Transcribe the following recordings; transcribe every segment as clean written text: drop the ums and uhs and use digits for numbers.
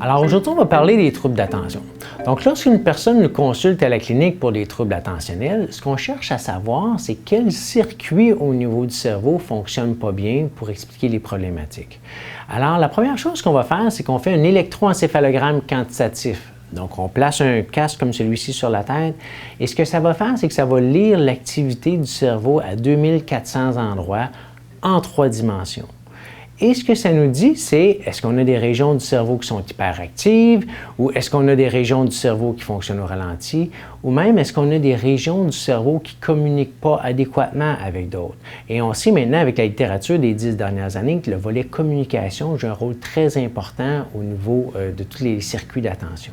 Alors aujourd'hui, on va parler des troubles d'attention. Donc lorsqu'une personne nous consulte à la clinique pour des troubles attentionnels, ce qu'on cherche à savoir, c'est quel circuit au niveau du cerveau ne fonctionne pas bien pour expliquer les problématiques. Alors la première chose qu'on va faire, c'est qu'on fait un électroencéphalogramme quantitatif. Donc, on place un casque comme celui-ci sur la tête et ce que ça va faire, c'est que ça va lire l'activité du cerveau à 2400 endroits en 3 dimensions. Et ce que ça nous dit, c'est est-ce qu'on a des régions du cerveau qui sont hyperactives ou est-ce qu'on a des régions du cerveau qui fonctionnent au ralenti ou même est-ce qu'on a des régions du cerveau qui ne communiquent pas adéquatement avec d'autres. Et on sait maintenant avec la littérature des 10 dernières années que le volet communication joue un rôle très important au niveau de tous les circuits d'attention.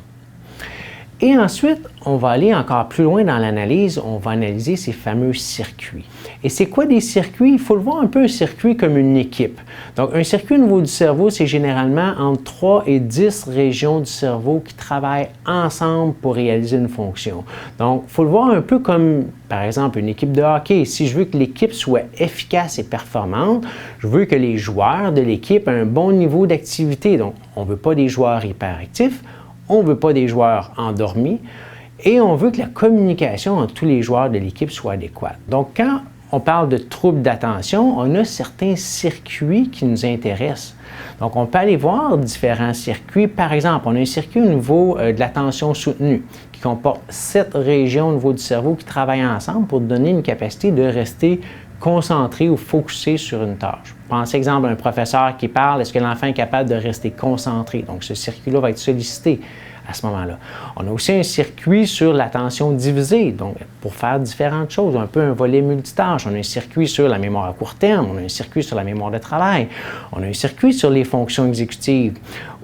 Et ensuite, on va aller encore plus loin dans l'analyse, on va analyser ces fameux circuits. Et c'est quoi des circuits? Il faut le voir un peu un circuit comme une équipe. Donc, un circuit au niveau du cerveau, c'est généralement entre 3 et 10 régions du cerveau qui travaillent ensemble pour réaliser une fonction. Donc, il faut le voir un peu comme, par exemple, une équipe de hockey. Si je veux que l'équipe soit efficace et performante, je veux que les joueurs de l'équipe aient un bon niveau d'activité. Donc, on ne veut pas des joueurs hyperactifs, on ne veut pas des joueurs endormis et on veut que la communication entre tous les joueurs de l'équipe soit adéquate. Donc, quand on parle de troubles d'attention, on a certains circuits qui nous intéressent. Donc, on peut aller voir différents circuits. Par exemple, on a un circuit au niveau de l'attention soutenue qui comporte 7 régions au niveau du cerveau qui travaillent ensemble pour donner une capacité de rester concentré ou focusé sur une tâche. Pensez, exemple, à un professeur qui parle, est-ce que l'enfant est capable de rester concentré? Donc, ce circuit-là va être sollicité à ce moment-là. On a aussi un circuit sur l'attention divisée, donc pour faire différentes choses, un peu un volet multitâche. On a un circuit sur la mémoire à court terme, on a un circuit sur la mémoire de travail, on a un circuit sur les fonctions exécutives.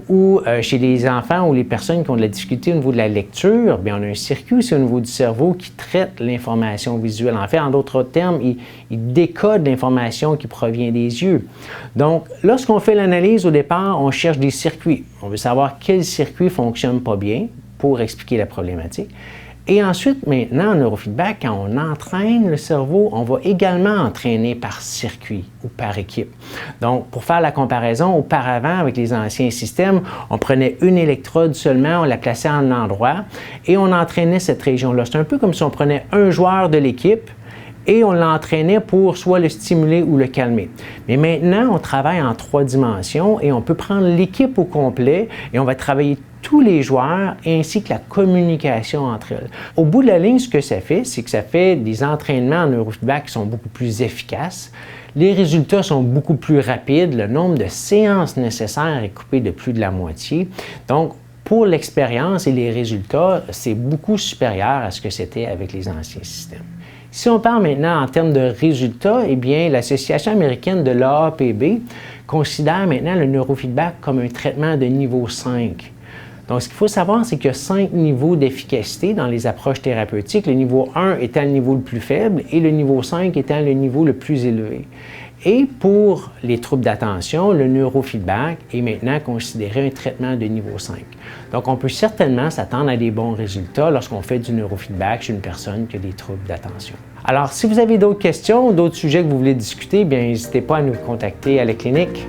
Ou chez les enfants ou les personnes qui ont de la difficulté au niveau de la lecture, bien, on a un circuit aussi au niveau du cerveau qui traite l'information visuelle. En fait, en d'autres termes, il décode l'information qui provient des yeux. Donc, lorsqu'on fait l'analyse au départ, on cherche des circuits. On veut savoir quel circuit ne fonctionne pas bien pour expliquer la problématique. Et ensuite, maintenant, en neurofeedback, quand on entraîne le cerveau, on va également entraîner par circuit ou par équipe. Donc, pour faire la comparaison, auparavant, avec les anciens systèmes, on prenait une électrode seulement, on la plaçait en un endroit et on entraînait cette région-là. C'est un peu comme si on prenait un joueur de l'équipe et on l'entraînait pour soit le stimuler ou le calmer. Mais maintenant, on travaille en 3 dimensions et on peut prendre l'équipe au complet et on va travailler tous les joueurs ainsi que la communication entre elles. Au bout de la ligne, ce que ça fait, c'est que ça fait des entraînements en neurofeedback qui sont beaucoup plus efficaces. Les résultats sont beaucoup plus rapides. Le nombre de séances nécessaires est coupé de plus de la moitié. Donc, pour l'expérience et les résultats, c'est beaucoup supérieur à ce que c'était avec les anciens systèmes. Si on parle maintenant en termes de résultats, eh bien, l'Association américaine de l'AAPB considère maintenant le neurofeedback comme un traitement de niveau 5. Donc, ce qu'il faut savoir, c'est qu'il y a 5 niveaux d'efficacité dans les approches thérapeutiques, le niveau 1 étant le niveau le plus faible et le niveau 5 étant le niveau le plus élevé. Et pour les troubles d'attention, le neurofeedback est maintenant considéré un traitement de niveau 5. Donc, on peut certainement s'attendre à des bons résultats lorsqu'on fait du neurofeedback chez une personne qui a des troubles d'attention. Alors, si vous avez d'autres questions, d'autres sujets que vous voulez discuter, bien, n'hésitez pas à nous contacter à la clinique.